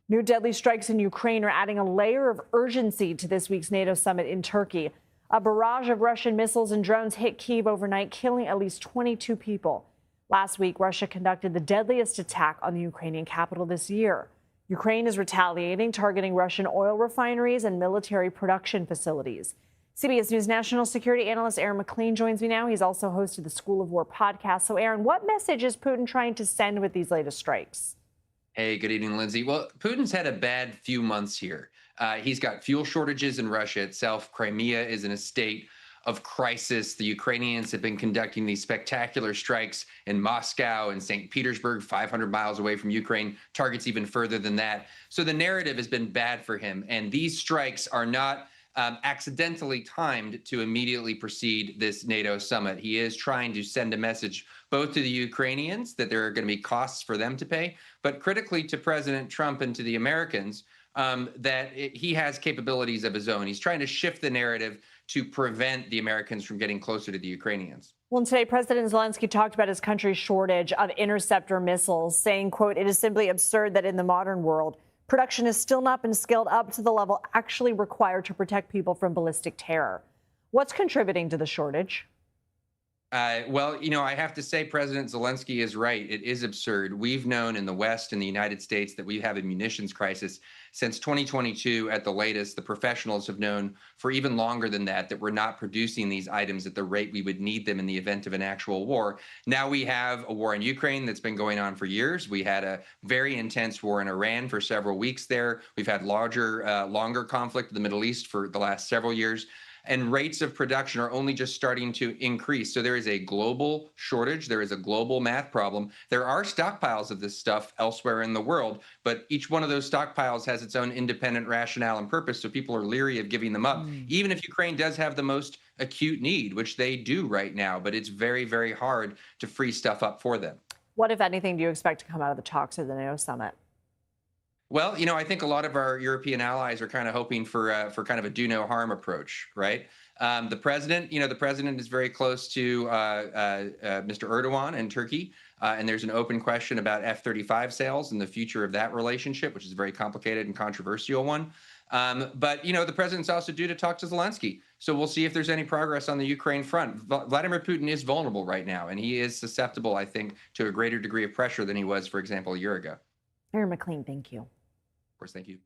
New deadly strikes in Ukraine are adding a layer of urgency to this week's NATO summit in Turkey. A barrage of Russian missiles and drones hit Kyiv overnight, killing at least 22 people. Last week, Russia conducted the deadliest attack on the Ukrainian capital this year. Ukraine is retaliating, targeting Russian oil refineries and military production facilities. CBS News national security analyst Aaron MacLean joins me now. He's also hosted the School of War podcast. So, Aaron, what message is Putin trying to send with these latest strikes? Hey, good evening, Lindsay. Well, Putin's had a bad few months here. He's got fuel shortages in Russia itself. Crimea is in a state of crisis. The Ukrainians have been conducting these spectacular strikes in Moscow and St. Petersburg, 500 miles away from Ukraine, targets even further than that. So the narrative has been bad for him. And these strikes are not accidentally timed to immediately precede this NATO summit. He is trying to send a message both to the Ukrainians that there are going to be costs for them to pay, but critically to President Trump and to the Americans that he has capabilities of his own. He's trying to shift the narrative to prevent the Americans from getting closer to the Ukrainians. Well, and today, President Zelensky talked about his country's shortage of interceptor missiles, saying, quote, "It is simply absurd that in the modern world, production has still not been scaled up to the level actually required to protect people from ballistic terror." What's contributing to the shortage? Well, I have to say President Zelensky is right. It is absurd. We've known in the West and the United States that we have a munitions crisis since 2022 at the latest. The professionals have known for even longer than that we're not producing these items at the rate we would need them in the event of an actual war. Now we have a war in Ukraine that's been going on for years. We had a very intense war in Iran for several weeks there. We've had longer conflict in the Middle East for the last several years. And rates of production are only just starting to increase. So there is a global shortage. There is a global math problem. There are stockpiles of this stuff elsewhere in the world, but each one of those stockpiles has its own independent rationale and purpose. So people are leery of giving them up, even if Ukraine does have the most acute need, which they do right now. But it's very, very hard to free stuff up for them. What, if anything, do you expect to come out of the talks of the NATO summit? Well, I think a lot of our European allies are kind of hoping for kind of a do no harm approach, right? The president is very close to Mr. Erdogan in Turkey, and there's an open question about F-35 sales and the future of that relationship, which is a very complicated and controversial one. But the president's also due to talk to Zelensky, so we'll see if there's any progress on the Ukraine front. Vladimir Putin is vulnerable right now, and he is susceptible, I think, to a greater degree of pressure than he was, for example, a year ago. Aaron MacLean, thank you. Of course, thank you.